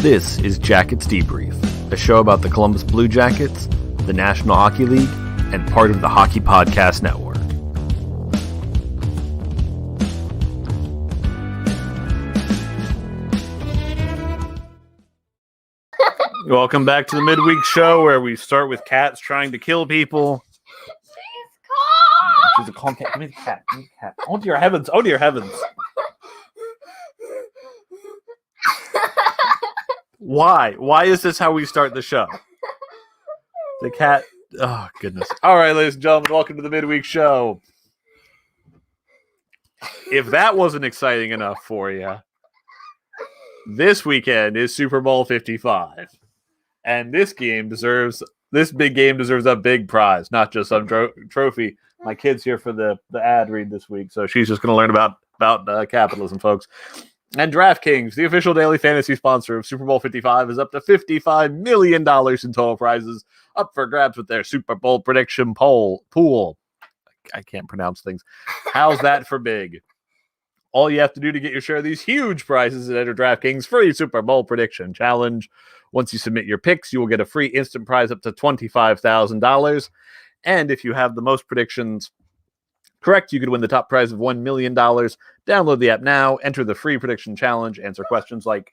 This is Jackets Debrief, a show about the Columbus Blue Jackets, the National Hockey League, and part of the Hockey Podcast Network. Welcome back to the midweek show where we start with cats trying to kill people. She's a calm cat. Give me the cat. Give me the cat. Oh dear heavens. Oh dear heavens. Why? Why is this how we start the show? The cat. Oh, goodness. All right, ladies and gentlemen, welcome to the midweek show. If that wasn't exciting enough for you, this weekend is Super Bowl 55. And this big game deserves a big prize, not just some trophy. My kid's here for the ad read this week, so she's just going to learn about capitalism, folks. And DraftKings, the official daily fantasy sponsor of Super Bowl 55, is up to $55 million in total prizes up for grabs with their Super Bowl prediction pool. I can't pronounce things. How's that for big? All you have to do to get your share of these huge prizes is enter DraftKings free Super Bowl prediction challenge. Once you submit your picks, you will get a free instant prize up to $25,000. And if you have the most predictions correct, you could win the top prize of $1 million. Download the app now, enter the free prediction challenge, answer questions like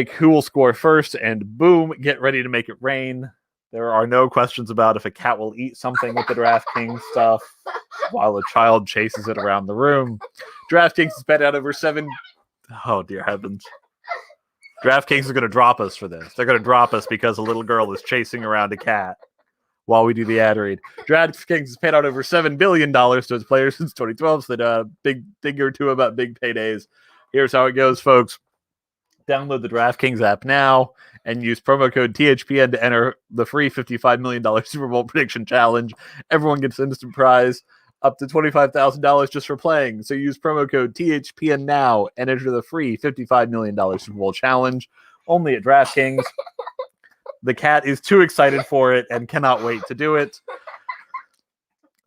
who will score first, and boom, get ready to make it rain. There are no questions about if a cat will eat something with the DraftKings stuff while a child chases it around the room. DraftKings has bet out over Oh, dear heavens. DraftKings is going to drop us for this. They're going to drop us because a little girl is chasing around a cat while we do the ad read. DraftKings has paid out over $7 billion to its players since 2012, so they big thing or two about big paydays. Here's how it goes, folks. Download the DraftKings app now and use promo code THPN to enter the free $55 million Super Bowl prediction challenge. Everyone gets an instant prize up to $25,000 just for playing. So use promo code THPN now and enter the free $55 million Super Bowl challenge only at DraftKings. The cat is too excited for it and cannot wait to do it.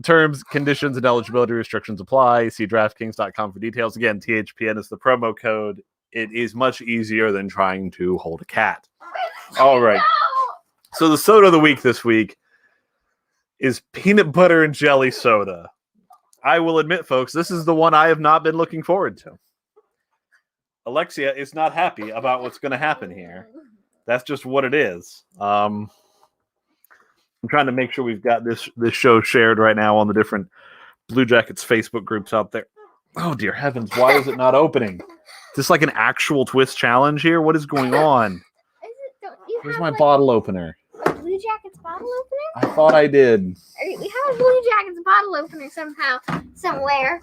Terms, conditions, and eligibility restrictions apply. See DraftKings.com for details. Again, THPN is the promo code. It is much easier than trying to hold a cat. All right. So the soda of the week this week is peanut butter and jelly soda. I will admit, folks, this is the one I have not been looking forward to. Alexia is not happy about what's going to happen here. That's just what it is. I'm trying to make sure we've got this show shared right now on the different Blue Jackets Facebook groups out there. Oh, dear heavens. Why is it not opening? Is this like an actual twist challenge here? What is going on? Where's my bottle opener? A Blue Jackets bottle opener? I thought I did. We have a Blue Jackets bottle opener somehow, somewhere.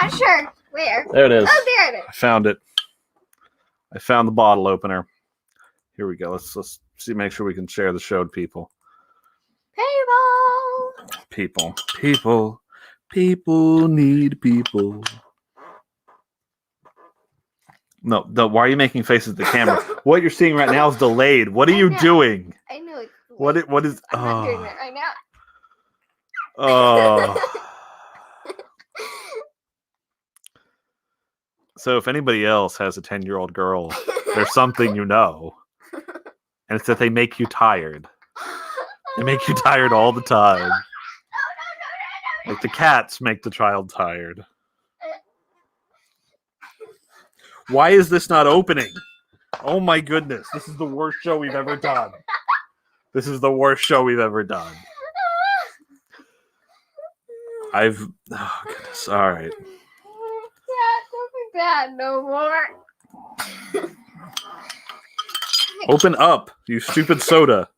Not sure where. There it is. Oh, there it is. I found it. I found the bottle opener. Here we go. Let's see. Make sure we can share the show to people. People need people. No. Why are you making faces at the camera? What you're seeing right now is delayed. What are you doing? I know it's delayed. What is? I'm not doing it right now. Oh. So if anybody else has a 10-year-old girl, there's something you know. And it's that they make you tired. They make you tired all the time. No. Like the cats make the child tired. Why is this not opening? Oh my goodness. This is the worst show we've ever done. Oh goodness. All right. Yeah, don't be bad no more. Open up, you stupid soda.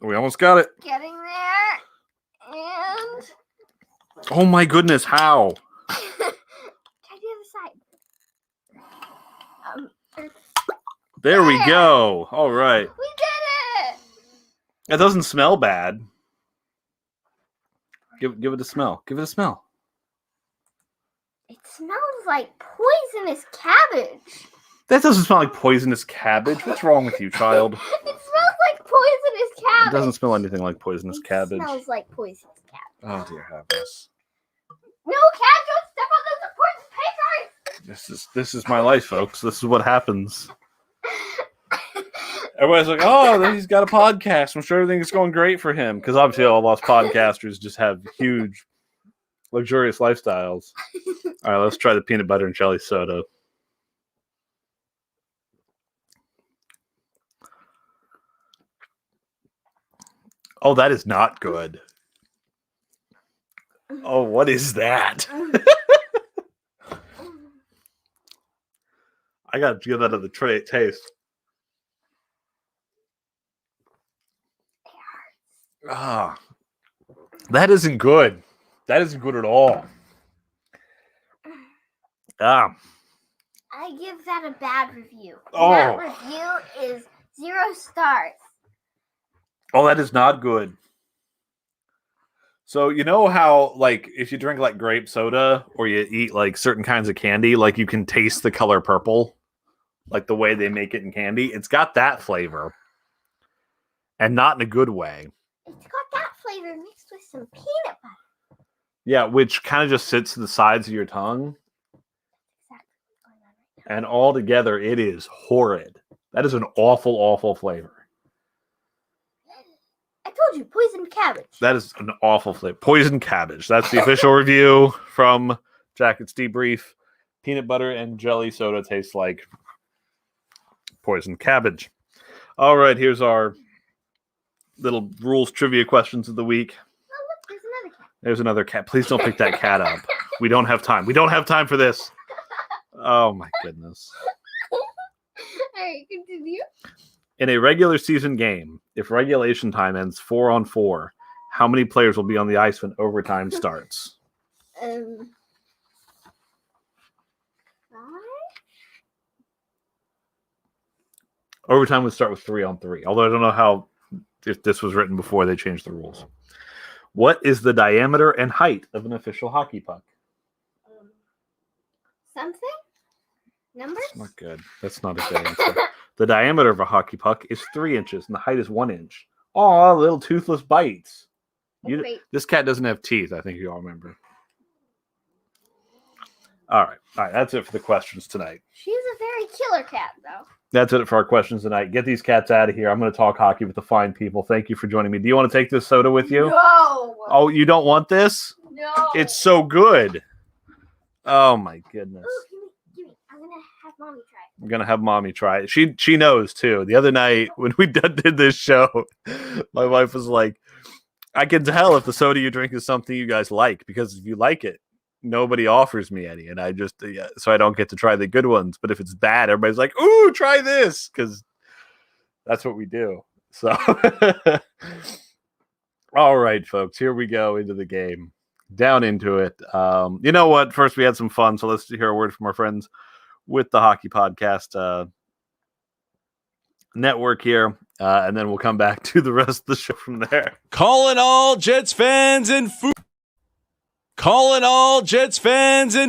We almost got it. Getting there. And oh my goodness, how? try the other side. There we go. All right. We did it. It doesn't smell bad. Give it a smell. Give it a smell. It smells like poisonous cabbage. That doesn't smell like poisonous cabbage. What's wrong with you, child? It smells like poisonous cabbage. It doesn't smell anything like poisonous cabbage. It smells like poisonous cabbage. Oh, dear heavens. No, cat, don't step on those important papers! This is my life, folks. This is what happens. Everybody's like, oh, he's got a podcast. I'm sure everything's going great for him. Because obviously all us podcasters just have huge, luxurious lifestyles. All right, let's try the peanut butter and jelly soda. Oh, that is not good. Oh, what is that? I got to get that of the taste. Ah, that isn't good. That isn't good at all. Ah. I give that a bad review. Oh. That review is 0 stars. Oh, that is not good. So you know how, like, if you drink like grape soda or you eat like certain kinds of candy, like you can taste the color purple, like the way they make it in candy. It's got that flavor, and not in a good way. It's got that flavor mixed with some peanut butter. Yeah, which kind of just sits to the sides of your tongue. Exactly what's going on right now. And all together, it is horrid. That is an awful, awful flavor. I told you, poisoned cabbage. That is an awful flavor. Poisoned cabbage. That's the official review from Jacket's Debrief. Peanut butter and jelly soda tastes like poisoned cabbage. All right, here's our little rules trivia questions of the week. Oh, look, there's another cat. There's another cat. Please don't pick that cat up. We don't have time. We don't have time for this. Oh, my goodness. All right, continue. In a regular season game, if regulation time ends 4-on-4, how many players will be on the ice when overtime starts? 5? Overtime would start with 3-on-3, although I don't know how, if this was written before they changed the rules. What is the diameter and height of an official hockey puck? Something? Numbers? That's not good. That's not a good answer. The diameter of a hockey puck is 3 inches, and the height is 1 inch. Oh, little toothless bites. Great. This cat doesn't have teeth, I think you all remember. All right. That's it for the questions tonight. She's a very killer cat, though. That's it for our questions tonight. Get these cats out of here. I'm going to talk hockey with the fine people. Thank you for joining me. Do you want to take this soda with you? No. Oh, you don't want this? No. It's so good. Oh, my goodness. Ooh, give me. I'm going to have Mommy try it. I'm going to have Mommy try it. She knows, too. The other night when we did this show, my wife was like, I can tell if the soda you drink is something you guys like, because if you like it, nobody offers me any, and I just so I don't get to try the good ones. But if it's bad, everybody's like, "Ooh, try this," because that's what we do. So, all right, folks, here we go into the game, down into it. You know what? First, we had some fun, so let's hear a word from our friends with the Hockey Podcast Network here, and then we'll come back to the rest of the show from there. Calling all Jets fans and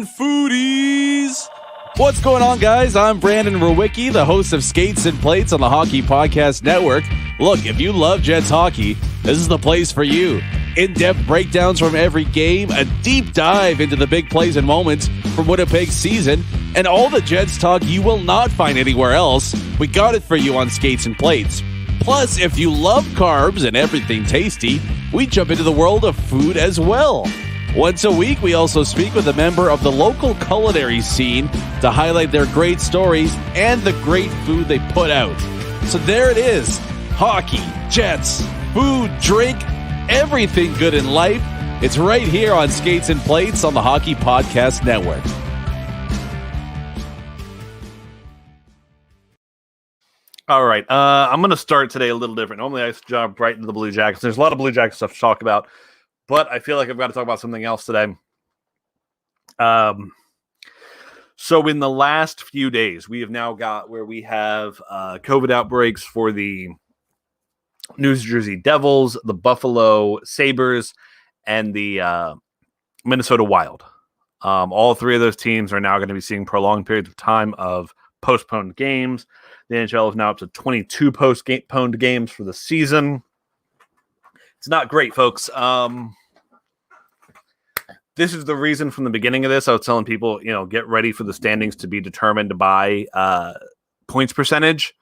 foodies. What's going on, guys? I'm Brandon Rowicki, the host of Skates and Plates on the Hockey Podcast Network. Look, if you love Jets hockey, this is the place for you. In-depth breakdowns from every game, a deep dive into the big plays and moments from Winnipeg's season, and all the Jets talk you will not find anywhere else. We got it for you on Skates and Plates. Plus, if you love carbs and everything tasty, we jump into the world of food as well. Once a week, we also speak with a member of the local culinary scene to highlight their great stories and the great food they put out. So there it is. Hockey, Jets, food, drink, everything good in life. It's right here on Skates and Plates on the Hockey Podcast Network. All right. I'm going to start today a little different. Normally, I jump right into the Blue Jackets. There's a lot of Blue Jackets stuff to talk about, but I feel like I've got to talk about something else today. So in the last few days, we have now got where we have COVID outbreaks for the New Jersey Devils, the Buffalo Sabres, and the Minnesota Wild. All three of those teams are now going to be seeing prolonged periods of time of postponed games. The NHL is now up to 22 postponed games for the season. It's not great, folks. this is the reason from the beginning of this. I was telling people, get ready for the standings to be determined by points percentage,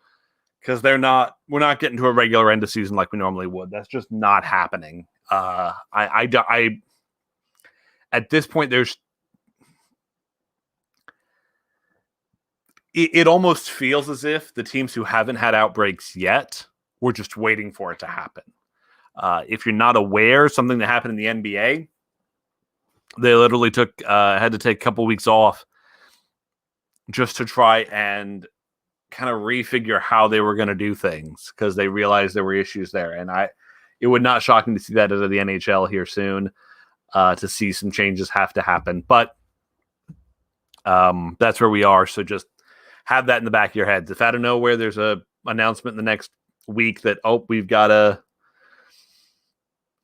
because we're not getting to a regular end of season like we normally would. That's just not happening. I at this point, it almost feels as if the teams who haven't had outbreaks yet, we're just waiting for it to happen. If you're not aware, something that happened in the NBA, they literally had to take a couple weeks off just to try and kind of refigure how they were going to do things, because they realized there were issues there. And it would not shock me to see that out of the NHL here soon, to see some changes have to happen. But that's where we are. So just have that in the back of your heads. If out of nowhere there's a announcement in the next week that, we've got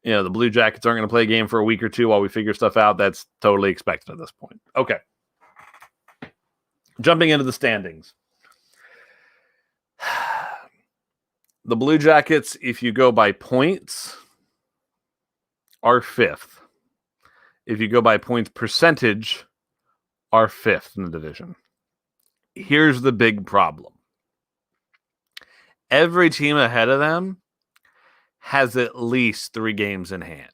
the Blue Jackets aren't going to play a game for a week or two while we figure stuff out, that's totally expected at this point. Okay. Jumping into the standings. The Blue Jackets, if you go by points, are 5th. If you go by points percentage, are 5th in the division. Here's the big problem. Every team ahead of them has at least 3 games in hand.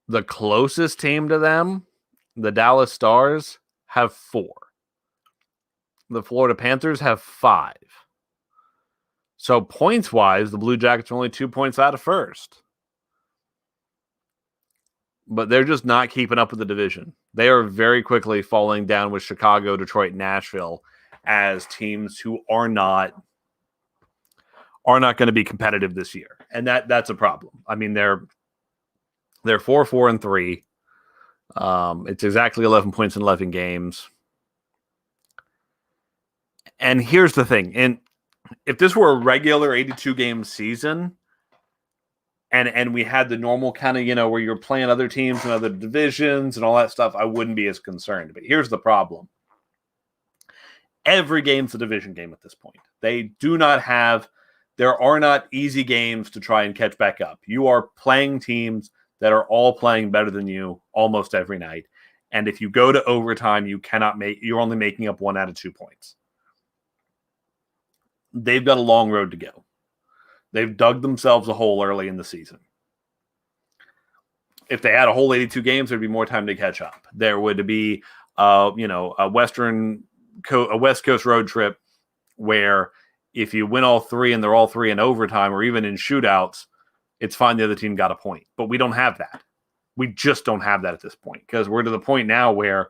The closest team to them, the Dallas Stars, have 4. The Florida Panthers have 5. So points-wise, the Blue Jackets are only 2 points out of first. But they're just not keeping up with the division. They are very quickly falling down with Chicago, Detroit, Nashville as teams who are not going to be competitive this year. And that's a problem. I mean, they're 4-4-3. It's exactly 11 points in 11 games. And here's the thing. And if this were a regular 82-game season, and we had the normal kind of, where you're playing other teams and other divisions and all that stuff, I wouldn't be as concerned. But here's the problem. Every game's a division game at this point. There are not easy games to try and catch back up. You are playing teams that are all playing better than you almost every night. And if you go to overtime, you're only making up 1 out of 2 points. They've got a long road to go. They've dug themselves a hole early in the season. If they had a whole 82 games, there'd be more time to catch up. There would be, a West Coast road trip where if you win all 3 and they're all 3 in overtime or even in shootouts, it's fine. The other team got a point. But we don't have that. We just don't have that at this point, because we're to the point now where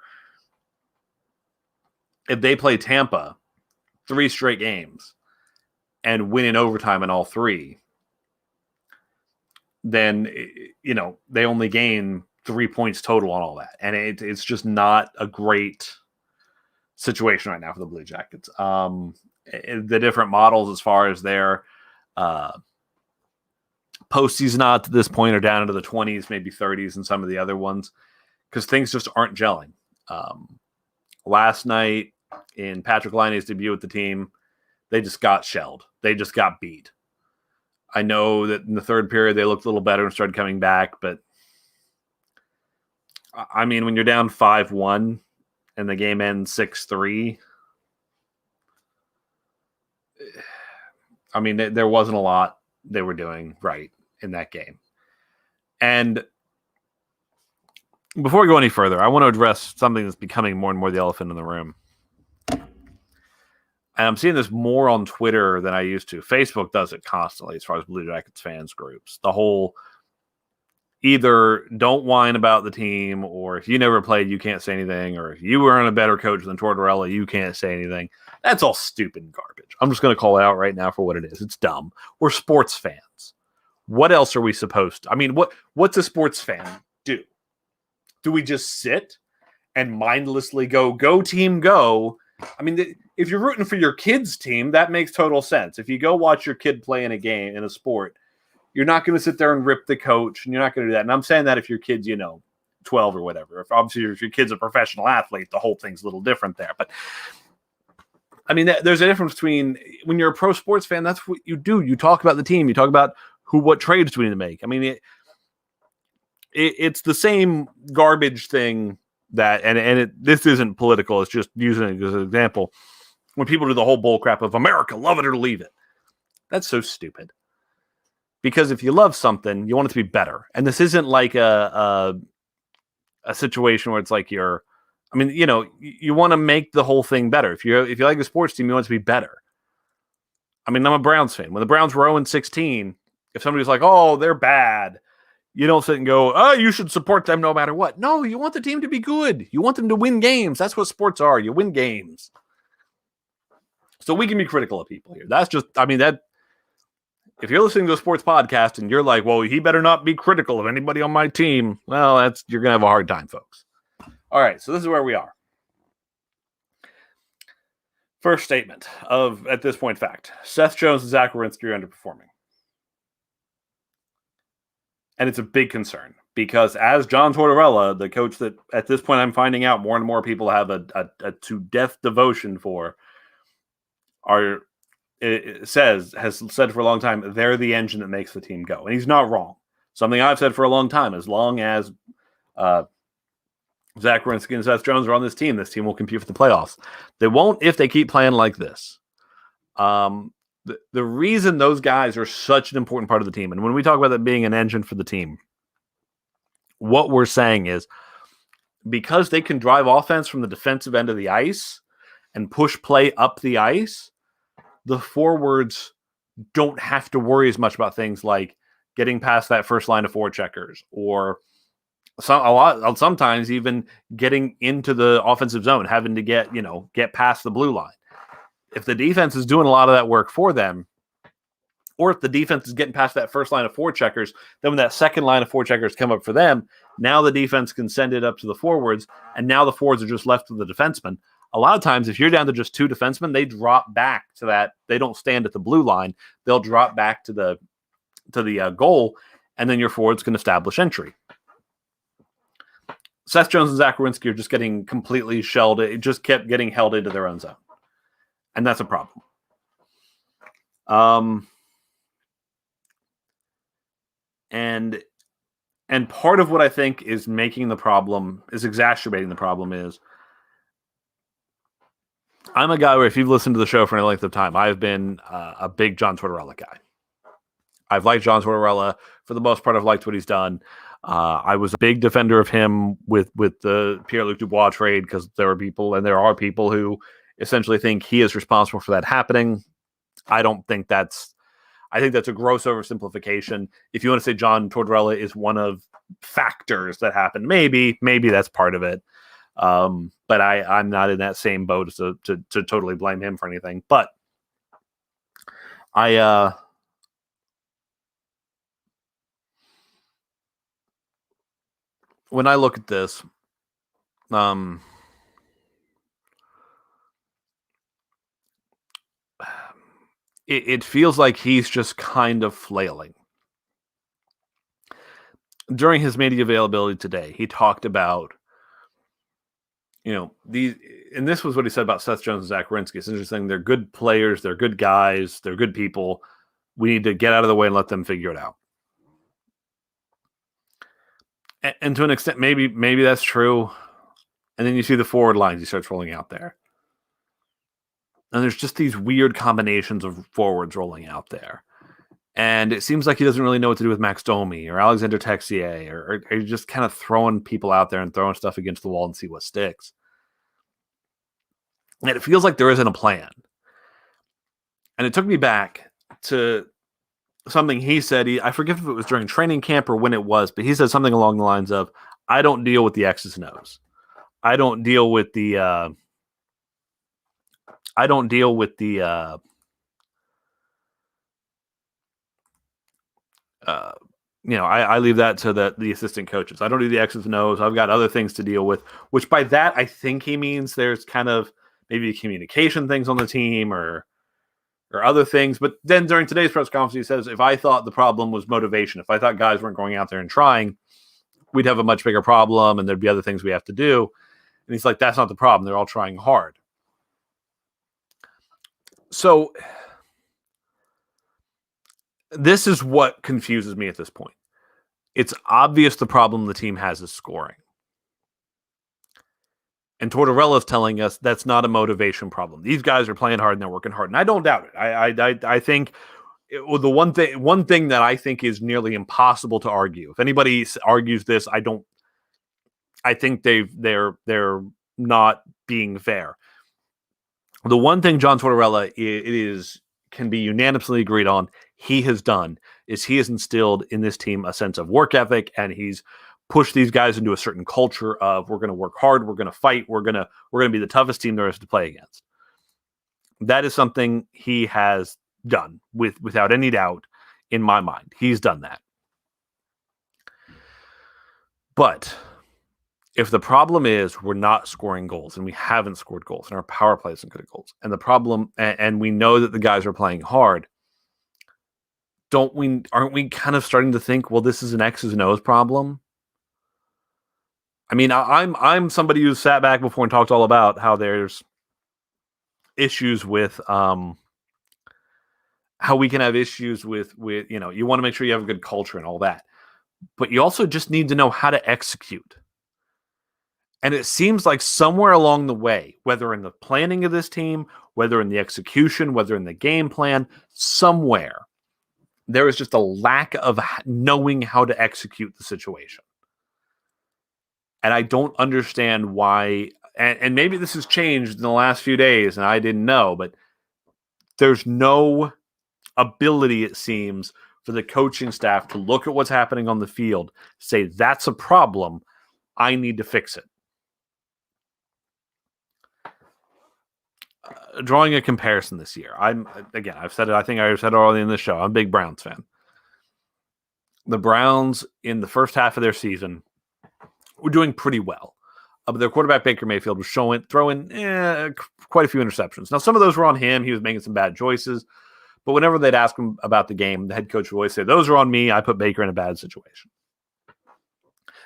if they play Tampa 3 straight games and win in overtime in all 3, then, they only gain 3 points total on all that. And it's just not a great situation right now for the Blue Jackets. The different models as far as their postseason odds at this point are down into the 20s, maybe 30s in some of the other ones, because things just aren't gelling. Last night in Patrick Laine's debut with the team, they just got shelled. They just got beat. I know that in the third period they looked a little better and started coming back, but I mean, when you're down 5-1 and the game ends 6-3, I mean, there wasn't a lot they were doing right in that game. And before we go any further, I want to address something that's becoming more and more the elephant in the room. And I'm seeing this more on Twitter than I used to. Facebook does it constantly as far as Blue Jackets fans groups. The whole either don't whine about the team, or if you never played, you can't say anything, or if you weren't a better coach than Tortorella, you can't say anything. That's all stupid garbage. I'm just going to call it out right now for what it is. It's dumb. We're sports fans. What else are we supposed to? I mean, what's a sports fan do? Do we just sit and mindlessly go team, go? I mean, if you're rooting for your kid's team, that makes total sense. If you go watch your kid play in a game, in a sport, you're not going to sit there and rip the coach, and you're not going to do that. And I'm saying that if your kid's, 12 or whatever. If your kid's a professional athlete, the whole thing's a little different there. But I mean, there's a difference between when you're a pro sports fan, that's what you do. You talk about the team. You talk about what trades do we need to make. I mean, it's the same garbage thing that, this isn't political. It's just using it as an example. When people do the whole bull crap of America, love it or leave it. That's so stupid. Because if you love something, you want it to be better. And this isn't like a situation where it's like you want to make the whole thing better. If you like a sports team, you want it to be better. I mean, I'm a Browns fan. When the Browns were 0-16, if somebody's like, oh, they're bad, you don't sit and go, oh, you should support them no matter what. No, you want the team to be good. You want them to win games. That's what sports are. You win games. So we can be critical of people here. That's just, if you're listening to a sports podcast and you're like, well, he better not be critical of anybody on my team, well, you're going to have a hard time, folks. All right, so this is where we are. First statement of, at this point, fact. Seth Jones and Zach Werenski are underperforming. And it's a big concern because as John Tortorella, the coach that at this point I'm finding out more and more people have a to death devotion for, has said for a long time, they're the engine that makes the team go. And he's not wrong. Something I've said for a long time, as long as Zach Werenski and Seth Jones are on this team will compete for the playoffs. They won't if they keep playing like this. The reason those guys are such an important part of the team, and when we talk about that being an engine for the team, what we're saying is because they can drive offense from the defensive end of the ice and push play up the ice, the forwards don't have to worry as much about things like getting past that first line of forecheckers or sometimes even getting into the offensive zone, having to get past the blue line. If the defense is doing a lot of that work for them, or if the defense is getting past that first line of forecheckers, then when that second line of forecheckers come up for them, now the defense can send it up to the forwards, and now the forwards are just left with the defensemen. A lot of times, if you're down to just two defensemen, they drop back to that. They don't stand at the blue line. They'll drop back to the goal, and then your forwards can establish entry. Seth Jones and Zach Werenski are just getting completely shelled. It just kept getting held into their own zone. And that's a problem. And part of what I think is exacerbating the problem is I'm a guy where if you've listened to the show for any length of time, I've been a big John Tortorella guy. I've liked John Tortorella. For the most part, I've liked what he's done. I was a big defender of him with the Pierre-Luc Dubois trade because there are people who essentially think he is responsible for that happening. I think that's a gross oversimplification. If you want to say John Tortorella is one of factors that happened, maybe that's part of it. But I'm not in that same boat to totally blame him for anything. But when I look at this, it feels like he's just kind of flailing. During his media availability today, he talked about, these, and this was what he said about Seth Jones and Zach Werenski. It's interesting. They're good players. They're good guys. They're good people. We need to get out of the way and let them figure it out. And to an extent, maybe that's true. And then you see the forward lines he starts rolling out there. And there's just these weird combinations of forwards rolling out there. And it seems like he doesn't really know what to do with Max Domi or Alexander Texier, or he's just kind of throwing people out there and throwing stuff against the wall and see what sticks. And it feels like there isn't a plan. And it took me back to something he said. I forget if it was during training camp or when it was, but he said something along the lines of, I don't deal with the X's and O's. I don't deal with the I leave that to the assistant coaches. I don't do the X's and O's. I've got other things to deal with, which by that, I think he means there's kind of maybe communication things on the team or other things. But then during today's press conference, he says, if I thought the problem was motivation, if I thought guys weren't going out there and trying, we'd have a much bigger problem and there'd be other things we have to do. And he's like, that's not the problem. They're all trying hard. So this is what confuses me at this point, it's obvious the problem the team has is scoring. And Tortorella is telling us that's not a motivation problem. These guys are playing hard and they're working hard, and I don't doubt it. I think the one thing that I think is nearly impossible to argue. If anybody argues this, I think they're not being fair. The one thing John Tortorella can be unanimously agreed on he has done is he has instilled in this team a sense of work ethic, and he's pushed these guys into a certain culture of we're going to work hard, we're going to fight, we're going to be the toughest team there is to play against. That is something he has done without any doubt in my mind. He's done that. But if the problem is we're not scoring goals and we haven't scored goals and our power play isn't good at goals, and the problem, and we know that the guys are playing hard, aren't we kind of starting to think, well, this is an X's and O's problem? I mean, I'm somebody who's sat back before and talked all about how there's issues with how we can have issues with you want to make sure you have a good culture and all that, but you also just need to know how to execute. And it seems like somewhere along the way, whether in the planning of this team, whether in the execution, whether in the game plan, somewhere there is just a lack of knowing how to execute the situation. And I don't understand why, and maybe this has changed in the last few days and I didn't know, but there's no ability, it seems, for the coaching staff to look at what's happening on the field, say, that's a problem, I need to fix it. Drawing a comparison this year, I've said it, I think I said it earlier in the show, I'm a big Browns fan. The Browns, in the first half of their season, were doing pretty well. But their quarterback, Baker Mayfield, was throwing quite a few interceptions. Now, some of those were on him. He was making some bad choices. But whenever they'd ask him about the game, the head coach would always say, those are on me. I put Baker in a bad situation.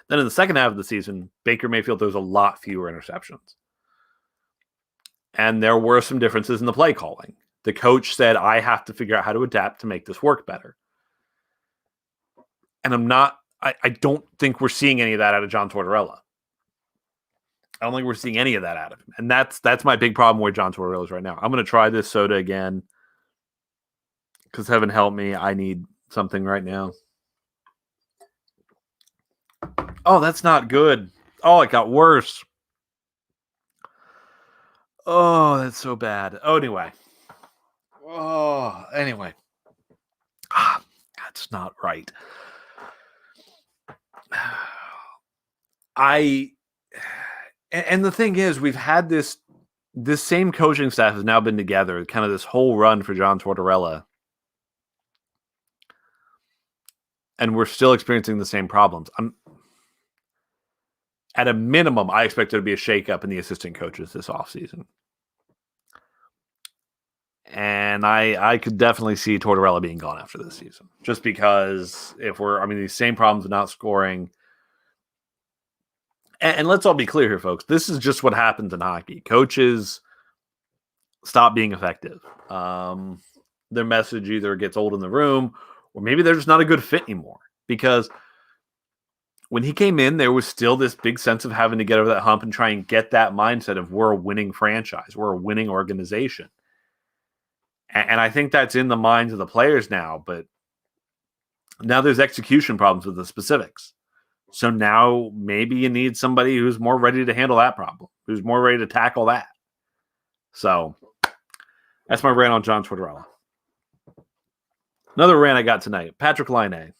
Then in the second half of the season, Baker Mayfield throws a lot fewer interceptions. And there were some differences in the play calling. The coach said, I have to figure out how to adapt to make this work better. And I don't think we're seeing any of that out of John Tortorella. I don't think we're seeing any of that out of him. And that's my big problem where John Tortorella is right now. I'm going to try this soda again because heaven help me, I need something right now. Oh, that's not good. Oh, it got worse. Oh, that's so bad. Oh, anyway. That's not right. And the thing is, we've had this same coaching staff has now been together, kind of this whole run for John Tortorella. And we're still experiencing the same problems. At a minimum, I expect there to be a shakeup in the assistant coaches this offseason. And I could definitely see Tortorella being gone after this season. Just because these same problems of not scoring. And let's all be clear here, folks. This is just what happens in hockey. Coaches stop being effective. Their message either gets old in the room, or maybe they're just not a good fit anymore. Because when he came in, there was still this big sense of having to get over that hump and try and get that mindset of we're a winning franchise. We're a winning organization. And I think that's in the minds of the players now. But now there's execution problems with the specifics. So now maybe you need somebody who's more ready to handle that problem, who's more ready to tackle that. So that's my rant on John Tortorella. Another rant I got tonight. Patrick Laine.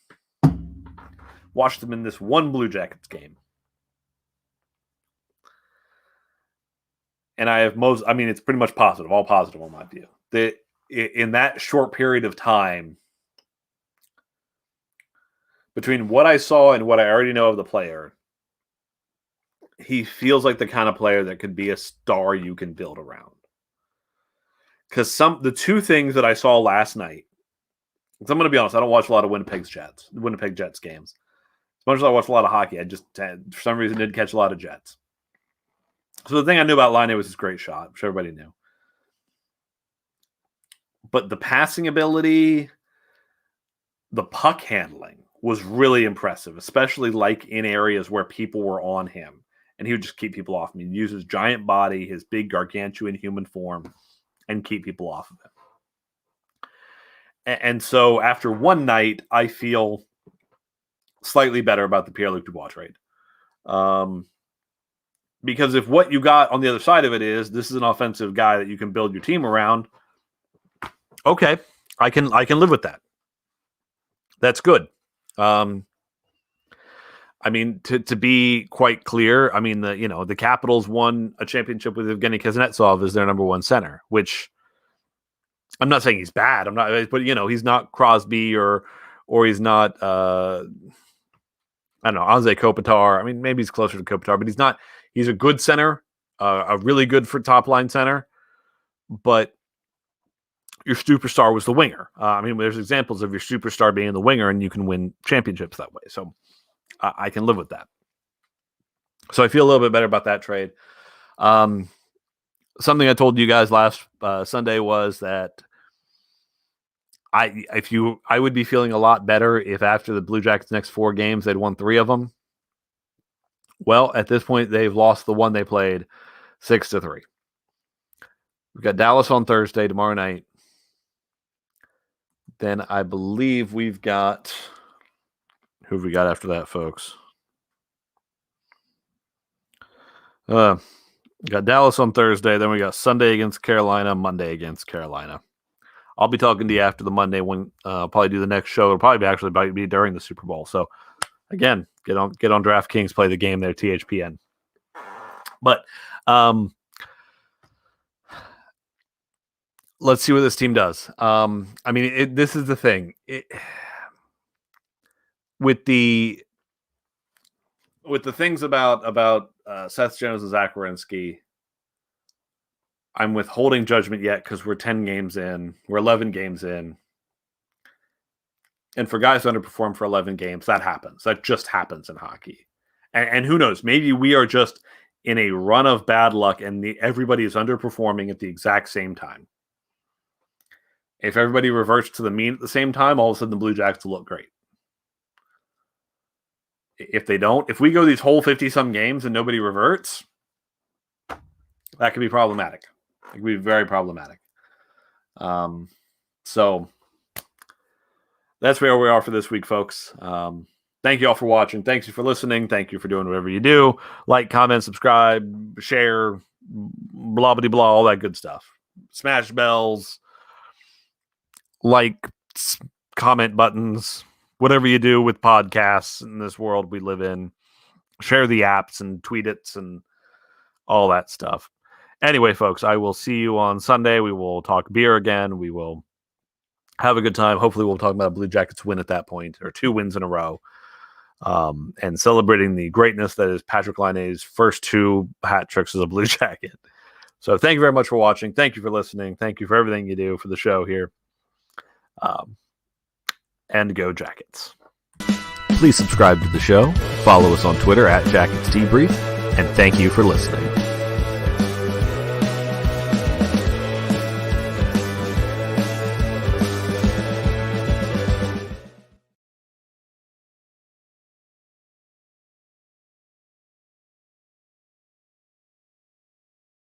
Watched him in this one Blue Jackets game. And it's pretty much positive, all positive on my view. In that short period of time, between what I saw and what I already know of the player, he feels like the kind of player that could be a star you can build around. Because the two things that I saw last night, because I'm going to be honest, I don't watch a lot of Winnipeg Jets games. As much as I watch a lot of hockey, I just, for some reason, didn't catch a lot of Jets. So the thing I knew about Laine was his great shot, which everybody knew. But the passing ability, the puck handling was really impressive, especially like in areas where people were on him. And he would just keep people off him. He'd use his giant body, his big gargantuan human form, and keep people off of him. And so after one night, I feel slightly better about the Pierre-Luc Dubois trade. Because if what you got on the other side of it is this is an offensive guy that you can build your team around, okay, I can live with that. That's good. I mean, to be quite clear, I mean the Capitals won a championship with Evgeny Kuznetsov as their number one center, which I'm not saying he's bad. I'm not, but he's not Crosby or he's not I don't know, Anze Kopitar. I mean, maybe he's closer to Kopitar, but he's not. He's a good center, a really good for top line center, but your superstar was the winger. I mean, there's examples of your superstar being the winger, and you can win championships that way. So I can live with that. So I feel a little bit better about that trade. Something I told you guys last Sunday was that I would be feeling a lot better if after the Blue Jackets' next 4 games they'd won 3 of them. Well, at this point they've lost the one they played 6-3. We've got Dallas on Thursday tomorrow night. Then I believe we've got who have we got after that, folks? Got Dallas on Thursday. Then we got Sunday against Carolina, Monday against Carolina. I'll be talking to you after the Monday when I'll probably do the next show. It'll probably be during the Super Bowl. So again, get on DraftKings, play the game there, THPN. But let's see what this team does. I mean, this is the thing. With the things about Seth Jones and Zach Werenski, I'm withholding judgment yet because we're 10 games in. We're 11 games in. And for guys who underperform for 11 games, that happens. That just happens in hockey. And who knows? Maybe we are just in a run of bad luck and everybody is underperforming at the exact same time. If everybody reverts to the mean at the same time, all of a sudden the Blue Jackets will look great. If they don't, if we go these whole 50-some games and nobody reverts, that could be problematic. It could be very problematic. So that's where we are for this week, folks. Thank you all for watching. Thank you for listening. Thank you for doing whatever you do. Like, comment, subscribe, share, blah, blah, blah, all that good stuff. Smash bells, like, comment buttons, whatever you do with podcasts in this world we live in. Share the apps and tweet it and all that stuff. Anyway, folks, I will see you on Sunday. We will talk beer again. We will have a good time. Hopefully we'll talk about a Blue Jackets win at that point, or 2 wins in a row, and celebrating the greatness that is Patrick Laine's first 2 hat tricks as a Blue Jacket. So thank you very much for watching. Thank you for listening. Thank you for everything you do for the show here. And go Jackets. Please subscribe to the show. Follow us on Twitter @JacketsDebrief. And thank you for listening.